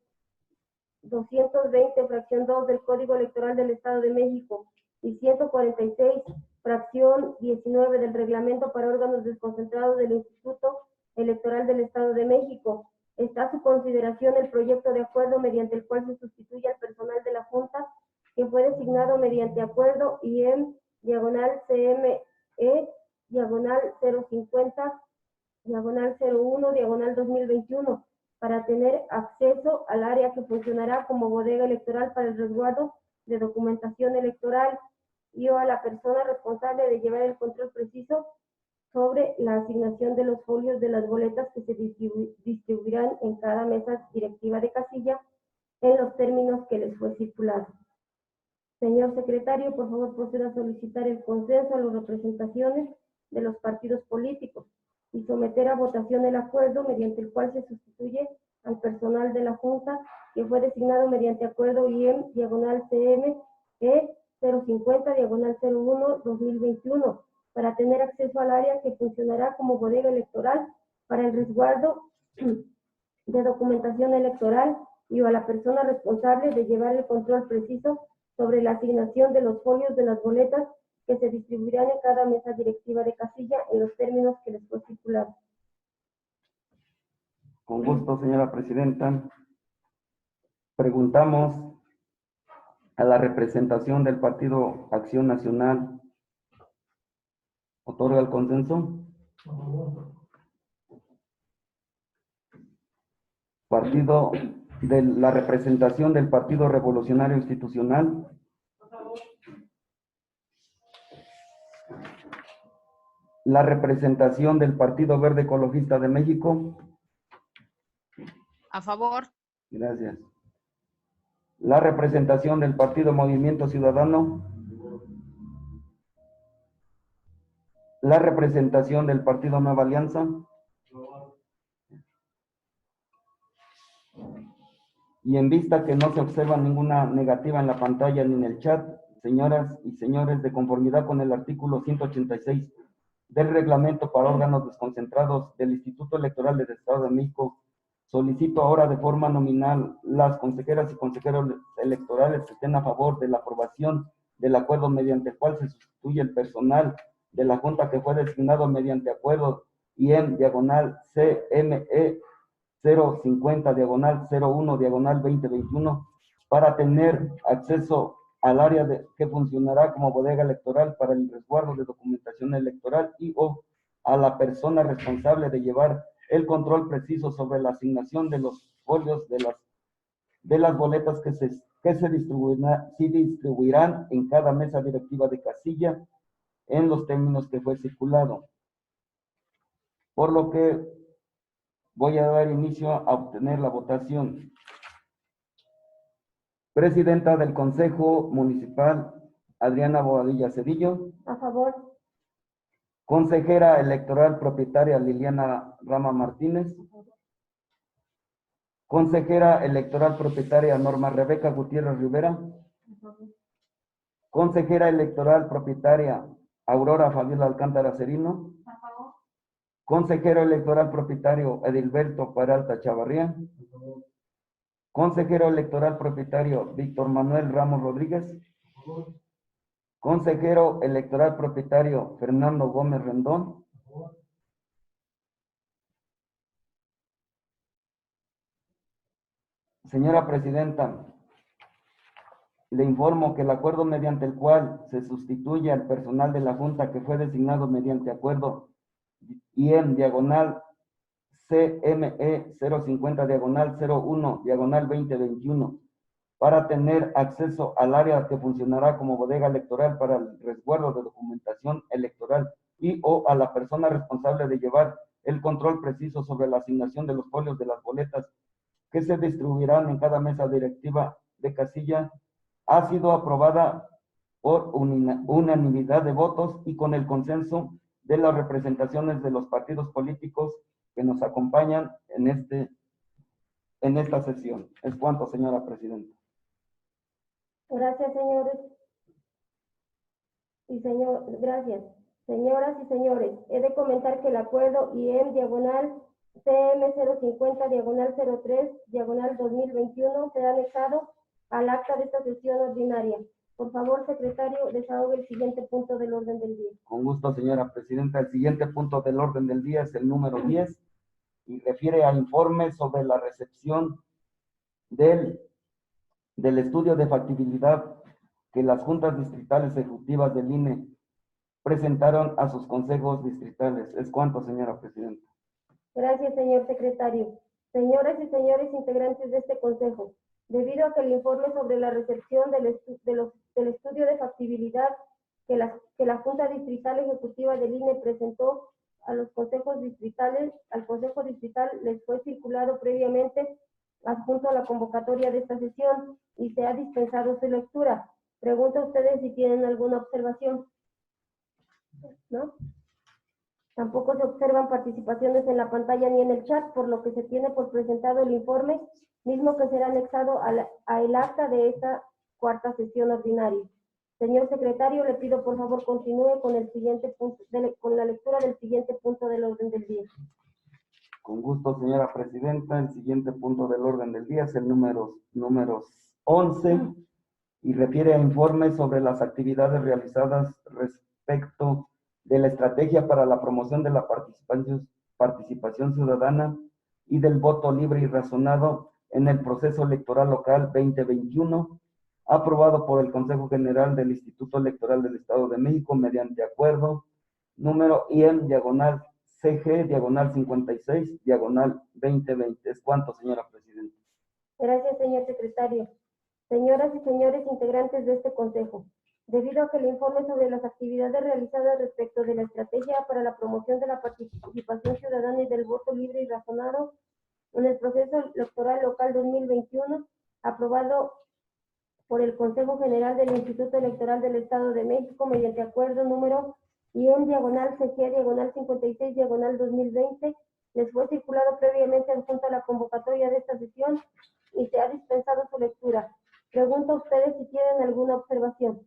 220, fracción 2 del Código Electoral del Estado de México y 146, fracción 19 del Reglamento para órganos desconcentrados del Instituto Electoral del Estado de México, está a su consideración el proyecto de acuerdo mediante el cual se sustituye al personal de la Junta que fue designado mediante acuerdo IEM/CME/050/01/2021 para tener acceso al área que funcionará como bodega electoral para el resguardo de documentación electoral y o a la persona responsable de llevar el control preciso sobre la asignación de los folios de las boletas que se distribuirán en cada mesa directiva de casilla en los términos que les fue circulado. Señor secretario, por favor proceda a solicitar el consenso a las representaciones de los partidos políticos y someter a votación el acuerdo mediante el cual se sustituye al personal de la Junta que fue designado mediante acuerdo IEM/CME 050/01-2021 para tener acceso al área que funcionará como bodega electoral para el resguardo de documentación electoral y a la persona responsable de llevar el control preciso sobre la asignación de los folios de las boletas que se distribuirán en cada mesa directiva de casilla en los términos que les fue circulado. Con gusto, señora presidenta. Preguntamos a la representación del Partido Acción Nacional. ¿Otorga el consenso? A favor. Partido de la representación del Partido Revolucionario Institucional. A favor. La representación del Partido Verde Ecologista de México. A favor. Gracias. La representación del Partido Movimiento Ciudadano. La representación del Partido Nueva Alianza. A favor. Y en vista que no se observa ninguna negativa en la pantalla ni en el chat, señoras y señores, de conformidad con el artículo 186 del reglamento para órganos desconcentrados del Instituto Electoral del Estado de México, solicito ahora de forma nominal las consejeras y consejeros electorales que estén a favor de la aprobación del acuerdo mediante el cual se sustituye el personal de la Junta que fue designado mediante acuerdo IEM/CME 050/01/2021 para tener acceso al área que funcionará como bodega electoral para el resguardo de documentación electoral y o a la persona responsable de llevar el control preciso sobre la asignación de los folios de las boletas que se distribuirán en cada mesa directiva de casilla en los términos que fue circulado. Por lo que voy a dar inicio a obtener la votación. Presidenta del Consejo Municipal, Adriana Bobadilla Cedillo. A favor. Consejera electoral propietaria, Liliana Rama Martínez. Consejera electoral propietaria, Norma Rebeca Gutiérrez Rivera. Consejera electoral propietaria, Aurora Fabiola Alcántara Cerino. A favor. Consejero electoral propietario, Edilberto Peralta Chavarría. A favor. Consejero electoral propietario, Víctor Manuel Ramos Rodríguez. A favor. Consejero electoral propietario, Fernando Gómez Rendón. A favor. Señora presidenta, le informo que el acuerdo mediante el cual se sustituye al personal de la Junta que fue designado mediante acuerdo IEM/CME 050/01/2021 para tener acceso al área que funcionará como bodega electoral para el resguardo de documentación electoral y o a la persona responsable de llevar el control preciso sobre la asignación de los folios de las boletas que se distribuirán en cada mesa directiva de casilla, ha sido aprobada por unanimidad de votos y con el consenso de las representaciones de los partidos políticos que nos acompañan en esta sesión. Es cuanto, señora presidenta. Gracias, señores. Gracias. Señoras y señores, he de comentar que el acuerdo IEM/CM 050/03/2021 será anexado al acta de esta sesión ordinaria. Por favor, secretario, desahogue el siguiente punto del orden del día. Con gusto, señora presidenta. El siguiente punto del orden del día es el número 10 y refiere a informe sobre la recepción del estudio de factibilidad que las juntas distritales ejecutivas del INE presentaron a sus consejos distritales. Es cuanto, señora presidenta. Gracias, señor secretario. Señoras y señores integrantes de este Consejo, debido a que el informe sobre la recepción del estudio de factibilidad que la Junta Distrital Ejecutiva del INE presentó a los consejos distritales, al Consejo Distrital les fue circulado previamente adjunto a la convocatoria de esta sesión y se ha dispensado su lectura. Pregunto a ustedes si tienen alguna observación. ¿No? Tampoco se observan participaciones en la pantalla ni en el chat, por lo que se tiene por presentado el informe, mismo que será anexado al acta de esta cuarta sesión ordinaria. Señor secretario, le pido por favor continúe con el siguiente punto, con la lectura del siguiente punto del orden del día. Con gusto, señora presidenta. El siguiente punto del orden del día es el número 11 y refiere a informes sobre las actividades realizadas respecto de la estrategia para la promoción de la participación ciudadana y del voto libre y razonado en el proceso electoral local 2021, aprobado por el Consejo General del Instituto Electoral del Estado de México mediante acuerdo número IEM/CG/56/2020. ¿Es cuánto, señora presidenta? Gracias, señor secretario. Señoras y señores integrantes de este Consejo, debido a que el informe sobre las actividades realizadas respecto de la estrategia para la promoción de la participación ciudadana y del voto libre y razonado en el proceso electoral local 2021, aprobado por el Consejo General del Instituto Electoral del Estado de México mediante acuerdo número IEM/CG/56/2020, les fue circulado previamente adjunto a la convocatoria de esta sesión y se ha dispensado su lectura. Pregunto a ustedes si tienen alguna observación.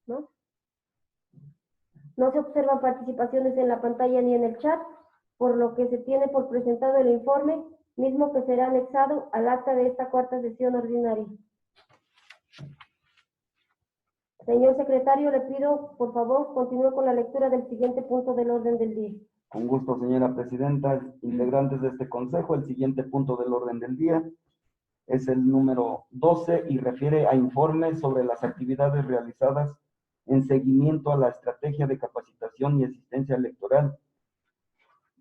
¿No? No se observan participaciones en la pantalla ni en el chat, por lo que se tiene por presentado el informe, mismo que será anexado al acta de esta cuarta sesión ordinaria. Señor secretario, le pido, por favor, continúe con la lectura del siguiente punto del orden del día. Con gusto, señora presidenta. Integrantes de este consejo, el siguiente punto del orden del día es el número 12 y refiere a informes sobre las actividades realizadas en seguimiento a la estrategia de capacitación y asistencia electoral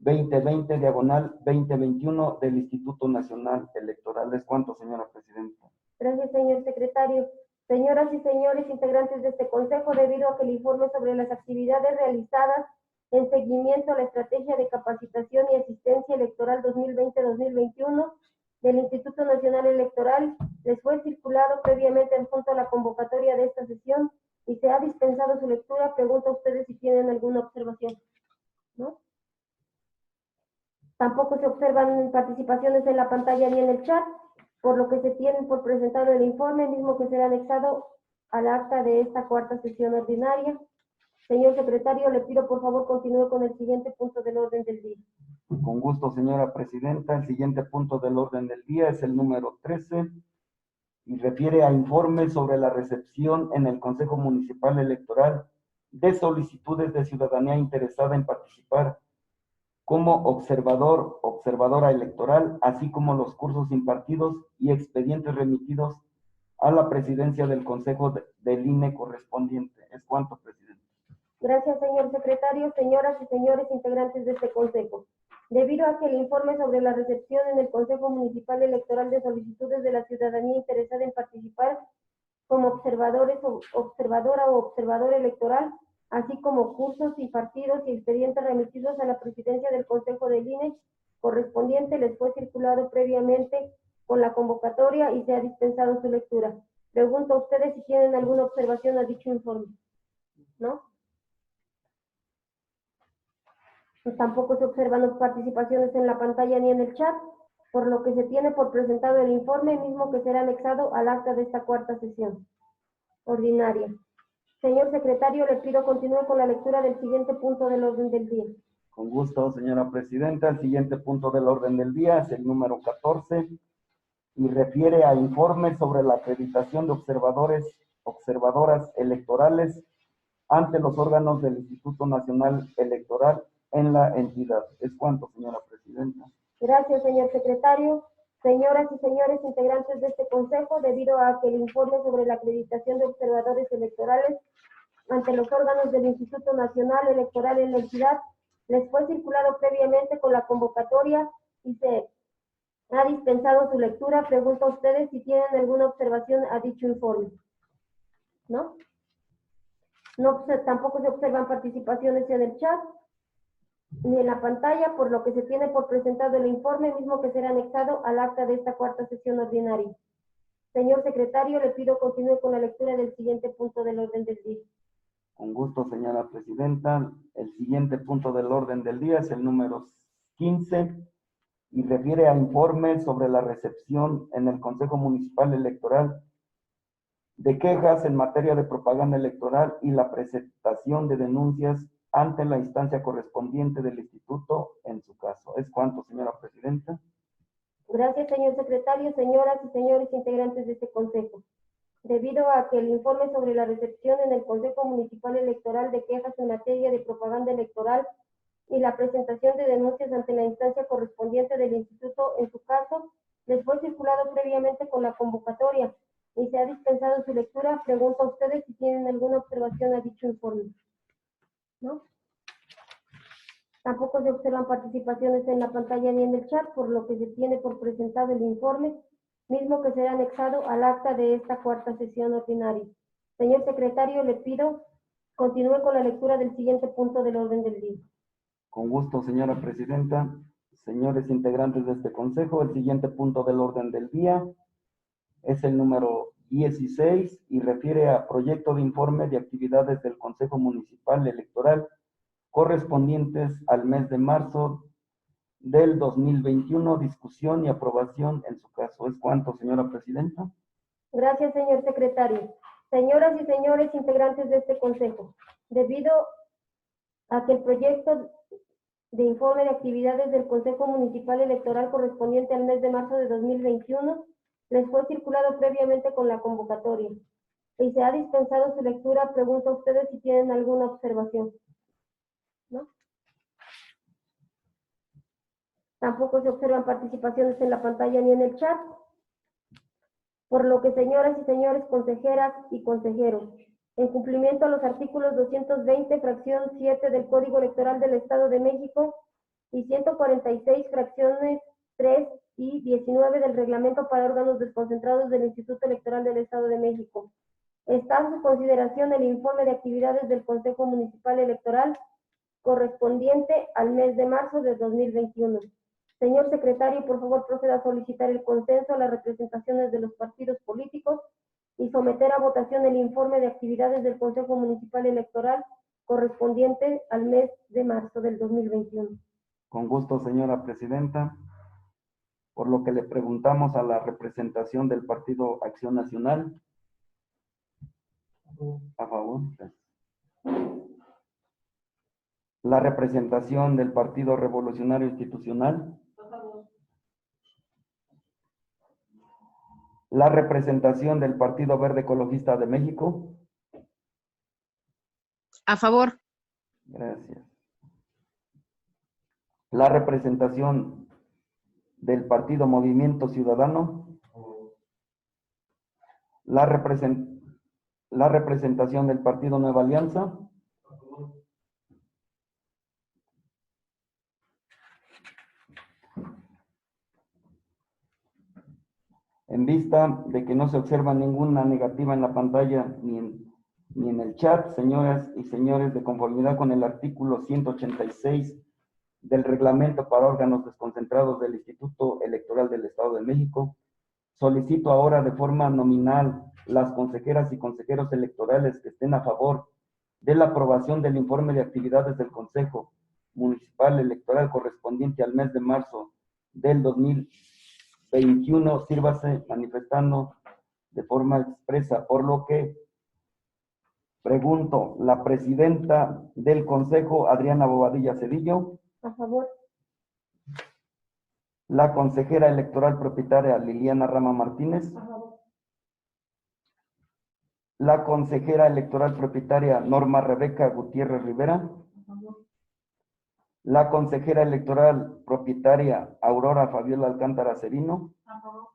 2020/2021 del Instituto Nacional Electoral. ¿Es cuánto, señora presidenta? Gracias, señor secretario. Señoras y señores integrantes de este Consejo, debido a que el informe sobre las actividades realizadas en seguimiento a la estrategia de capacitación y asistencia electoral 2020-2021 del Instituto Nacional Electoral les fue circulado previamente adjunto a la convocatoria de esta sesión y se ha dispensado su lectura, pregunto a ustedes si tienen alguna observación. ¿No? Tampoco se observan participaciones en la pantalla ni en el chat, por lo que se tienen por presentado el informe, mismo que será anexado al acta de esta cuarta sesión ordinaria. Señor secretario, le pido por favor continúe con el siguiente punto del orden del día. Con gusto, señora presidenta. El siguiente punto del orden del día es el número 13 y refiere a informes sobre la recepción en el Consejo Municipal Electoral de solicitudes de ciudadanía interesada en participar como observadora electoral, así como los cursos impartidos y expedientes remitidos a la presidencia del Consejo del INE correspondiente. ¿Es cuánto, presidente? Gracias, señor secretario. Señoras y señores integrantes de este Consejo, debido a que el informe sobre la recepción en el Consejo Municipal Electoral de solicitudes de la ciudadanía interesada en participar como observadora o observador electoral, así como cursos impartidos y expedientes remitidos a la presidencia del Consejo del INE correspondiente, les fue circulado previamente con la convocatoria y se ha dispensado su lectura. Pregunto a ustedes si tienen alguna observación a dicho informe. ¿No? Tampoco se observan participaciones en la pantalla ni en el chat, por lo que se tiene por presentado el informe, mismo que será anexado al acta de esta cuarta sesión ordinaria. Señor secretario, le pido continúe con la lectura del siguiente punto del orden del día. Con gusto, señora presidenta. El siguiente punto del orden del día es el número 14 y refiere a informes sobre la acreditación de observadoras electorales ante los órganos del Instituto Nacional Electoral en la entidad. ¿Es cuánto, señora presidenta? Gracias, señor secretario. Señoras y señores integrantes de este Consejo, debido a que el informe sobre la acreditación de observadores electorales ante los órganos del Instituto Nacional Electoral en la entidad les fue circulado previamente con la convocatoria y se Ha dispensado su lectura. Pregunto a ustedes si tienen alguna observación a dicho informe. ¿No? Tampoco se observan participaciones en el chat ni en la pantalla, por lo que se tiene por presentado el informe mismo que será anexado al acta de esta cuarta sesión ordinaria. Señor secretario, le pido continúe con la lectura del siguiente punto del orden del día. Con gusto, señora presidenta. El siguiente punto del orden del día es el número 15 y refiere a informe sobre la recepción en el Consejo Municipal Electoral de quejas en materia de propaganda electoral y la presentación de denuncias ante la instancia correspondiente del instituto en su caso. ¿Es cuanto, señora presidenta? Gracias, señor secretario, señoras y señores integrantes de este consejo. Debido a que el informe sobre la recepción en el Consejo Municipal Electoral de quejas en materia de propaganda electoral y la presentación de denuncias ante la instancia correspondiente del instituto en su caso les fue circulado previamente con la convocatoria y se ha dispensado su lectura, pregunto a ustedes si tienen alguna observación a dicho informe. ¿No? Tampoco se observan participaciones en la pantalla ni en el chat, por lo que se tiene por presentado el informe, mismo que será anexado al acta de esta cuarta sesión ordinaria. Señor secretario, le pido continúe con la lectura del siguiente punto del orden del día. Con gusto, señora presidenta. Señores integrantes de este consejo, el siguiente punto del orden del día es el número 16 y refiere a proyecto de informe de actividades del Consejo Municipal Electoral correspondientes al mes de marzo del 2021, discusión y aprobación en su caso. ¿Es cuanto, señora presidenta? Gracias, señor secretario. Señoras y señores integrantes de este consejo, debido a que el proyecto de informe de actividades del Consejo Municipal Electoral correspondiente al mes de marzo de 2021 les fue circulado previamente con la convocatoria y se ha dispensado su lectura, pregunto a ustedes si tienen alguna observación. ¿No? Tampoco se observan participaciones en la pantalla ni en el chat, por lo que, señoras y señores consejeras y consejeros, en cumplimiento a los artículos 220, fracción 7 del Código Electoral del Estado de México y 146, fracciones 3 y 19 del Reglamento para órganos desconcentrados del Instituto Electoral del Estado de México, está a su consideración el informe de actividades del Consejo Municipal Electoral correspondiente al mes de marzo de 2021. Señor secretario, por favor proceda a solicitar el consenso a las representaciones de los partidos políticos y someter a votación el informe de actividades del Consejo Municipal Electoral correspondiente al mes de marzo del 2021. Con gusto, señora presidenta. Por lo que le preguntamos a la representación del Partido Acción Nacional. A favor. La representación del Partido Revolucionario Institucional. La representación del Partido Verde Ecologista de México. A favor. Gracias. La representación del Partido Movimiento Ciudadano. La representación del Partido Nueva Alianza. En vista de que no se observa ninguna negativa en la pantalla ni en el chat, señoras y señores, de conformidad con el artículo 186 del Reglamento para órganos desconcentrados del Instituto Electoral del Estado de México, solicito ahora de forma nominal las consejeras y consejeros electorales que estén a favor de la aprobación del informe de actividades del Consejo Municipal Electoral correspondiente al mes de marzo del 2021, sírvase manifestando de forma expresa, por lo que pregunto, la presidenta del Consejo, Adriana Bobadilla Cedillo. A favor. La consejera electoral propietaria, Liliana Rama Martínez. A favor. La consejera electoral propietaria, Norma Rebeca Gutiérrez Rivera. A favor. La consejera electoral propietaria, Aurora Fabiola Alcántara Cerino. A favor.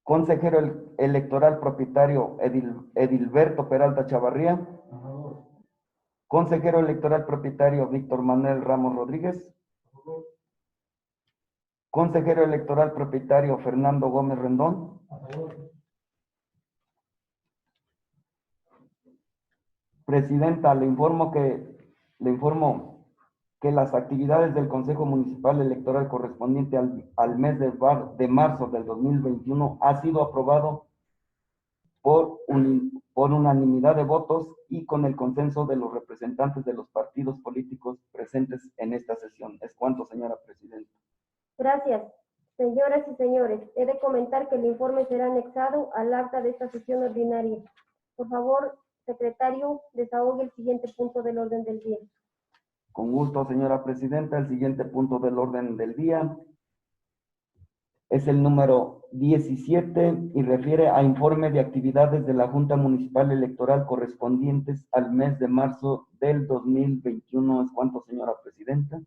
Consejero electoral propietario, Edilberto Peralta Chavarría. A favor. Consejero electoral propietario, Víctor Manuel Ramos Rodríguez. A favor. Consejero electoral propietario Fernando Gómez Rendón. A favor. Presidenta, le informo que las actividades del Consejo Municipal Electoral correspondiente al mes de marzo del 2021 ha sido aprobado por unanimidad de votos y con el consenso de los representantes de los partidos políticos presentes en esta sesión. Es cuanto, señora presidenta. Gracias. Señoras y señores, he de comentar que el informe será anexado al acta de esta sesión ordinaria. Por favor, secretario, desahogue el siguiente punto del orden del día. Con gusto, señora presidenta. El siguiente punto del orden del día es el número 17 y refiere a informe de actividades de la Junta Municipal Electoral correspondientes al mes de marzo del 2021. ¿Es cuánto, señora presidenta?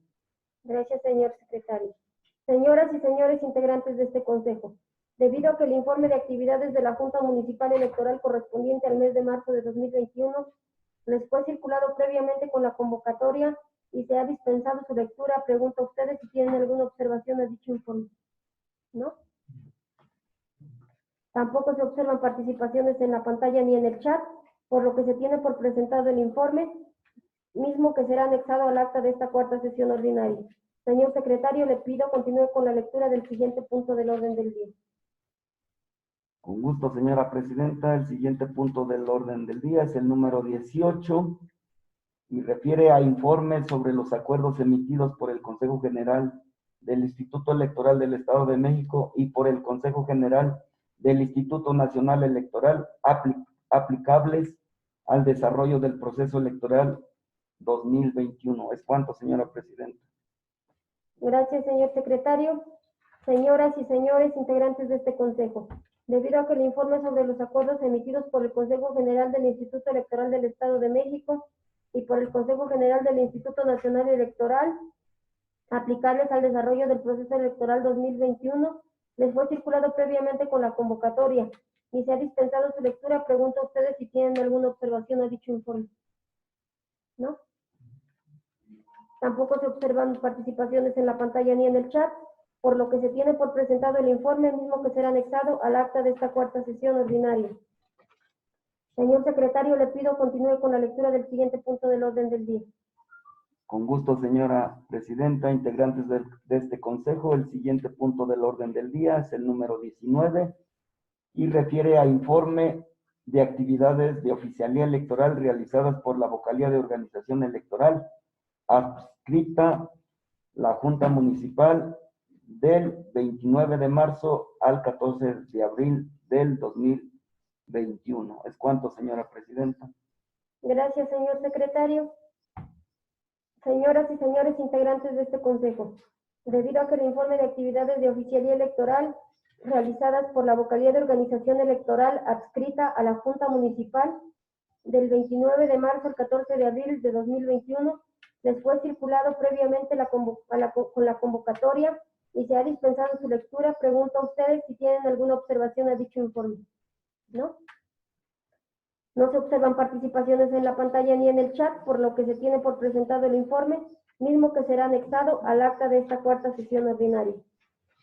Gracias, señor secretario. Señoras y señores integrantes de este Consejo, debido a que el informe de actividades de la Junta Municipal Electoral correspondiente al mes de marzo de 2021 les fue circulado previamente con la convocatoria y se ha dispensado su lectura, pregunto a ustedes si tienen alguna observación a dicho informe. ¿No? Tampoco se observan participaciones en la pantalla ni en el chat, por lo que se tiene por presentado el informe, mismo que será anexado al acta de esta cuarta sesión ordinaria. Señor secretario, le pido continúe con la lectura del siguiente punto del orden del día. Con gusto, señora presidenta. El siguiente punto del orden del día es el número 18 y refiere a informes sobre los acuerdos emitidos por el Consejo General del Instituto Electoral del Estado de México y por el Consejo General del Instituto Nacional Electoral aplicables al desarrollo del proceso electoral 2021. ¿Es cuánto, señora presidenta? Gracias, señor secretario. Señoras y señores integrantes de este Consejo, debido a que el informe sobre los acuerdos emitidos por el Consejo General del Instituto Electoral del Estado de México y por el Consejo General del Instituto Nacional Electoral aplicables al desarrollo del proceso electoral 2021, les fue circulado previamente con la convocatoria y se ha dispensado su lectura, pregunto a ustedes si tienen alguna observación a dicho informe. ¿No? Tampoco se observan participaciones en la pantalla ni en el chat, por lo que se tiene por presentado el informe mismo que será anexado al acta de esta cuarta sesión ordinaria. Señor secretario, le pido continúe con la lectura del siguiente punto del orden del día. Con gusto, señora presidenta, integrantes de este consejo. El siguiente punto del orden del día es el número 19 y refiere a informe de actividades de oficialía electoral realizadas por la Vocalía de Organización Electoral adscrita la Junta Municipal del 29 de marzo al 14 de abril del 2021. ¿Es cuánto, señora presidenta? Gracias, señor secretario. Señoras y señores integrantes de este Consejo, debido a que el informe de actividades de oficialía electoral realizadas por la Vocalía de Organización Electoral adscrita a la Junta Municipal del 29 de marzo al 14 de abril de 2021 les fue circulado previamente con la convocatoria y se ha dispensado su lectura, pregunto a ustedes si tienen alguna observación a dicho informe. ¿No? No se observan participaciones en la pantalla ni en el chat, por lo que se tiene por presentado el informe, mismo que será anexado al acta de esta cuarta sesión ordinaria.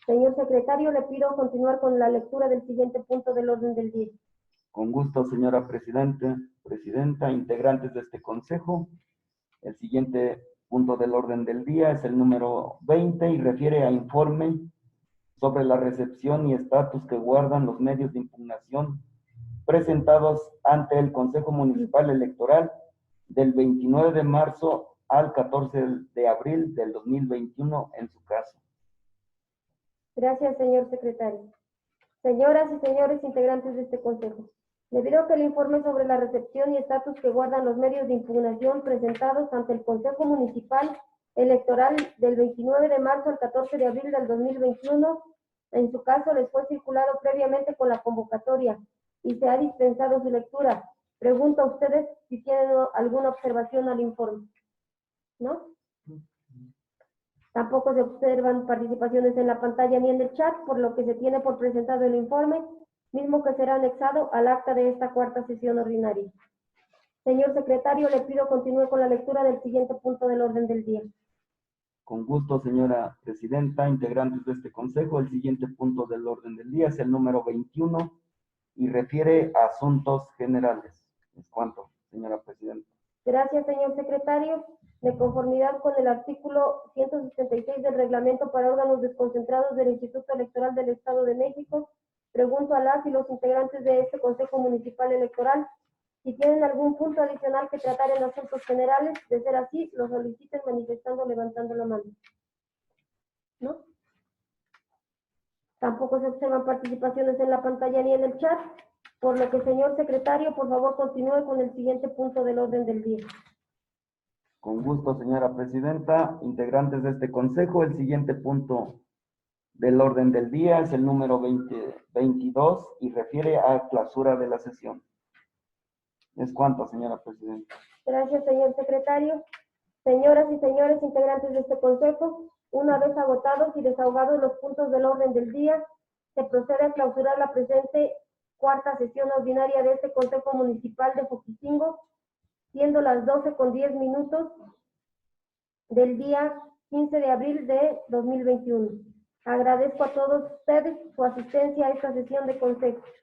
Señor secretario, le pido continuar con la lectura del siguiente punto del orden del día. Con gusto, señora presidenta, integrantes de este consejo. El siguiente punto del orden del día es el número 20 y refiere a informe sobre la recepción y estatus que guardan los medios de impugnación presentados ante el Consejo Municipal Electoral del 29 de marzo al 14 de abril del 2021 en su caso. Gracias, señor secretario. Señoras y señores integrantes de este Consejo, debido a que el informe sobre la recepción y estatus que guardan los medios de impugnación presentados ante el Consejo Municipal Electoral del 29 de marzo al 14 de abril del 2021, en su caso les fue circulado previamente con la convocatoria y se ha dispensado su lectura. Pregunto a ustedes si tienen alguna observación al informe. ¿No? Tampoco se observan participaciones en la pantalla ni en el chat, por lo que se tiene por presentado el informe, mismo que será anexado al acta de esta cuarta sesión ordinaria. Señor secretario, le pido continúe con la lectura del siguiente punto del orden del día. Con gusto, señora presidenta, integrantes de este consejo. El siguiente punto del orden del día es el número 21 y refiere a asuntos generales. ¿Es cuánto, señora presidenta? Gracias, señor secretario. De conformidad con el artículo 166 del reglamento para órganos desconcentrados del Instituto Electoral del Estado de México, pregunto a las y los integrantes de este Consejo Municipal Electoral si tienen algún punto adicional que tratar en asuntos generales. De ser así, lo soliciten manifestando o levantando la mano. ¿No? Tampoco se observan participaciones en la pantalla ni en el chat, por lo que, señor secretario, por favor continúe con el siguiente punto del orden del día. Con gusto, señora presidenta, integrantes de este consejo. El siguiente punto del orden del día es el número 22 y refiere a clausura de la sesión. ¿Es cuánto, señora presidenta? Gracias, señor secretario. Señoras y señores integrantes de este consejo, una vez agotados y desahogados los puntos del orden del día, se procede a clausurar la presente cuarta sesión ordinaria de este Consejo Municipal de Joquicingo, siendo las 12:10 del día 15 de abril de 2021. Agradezco a todos ustedes su asistencia a esta sesión de consejo.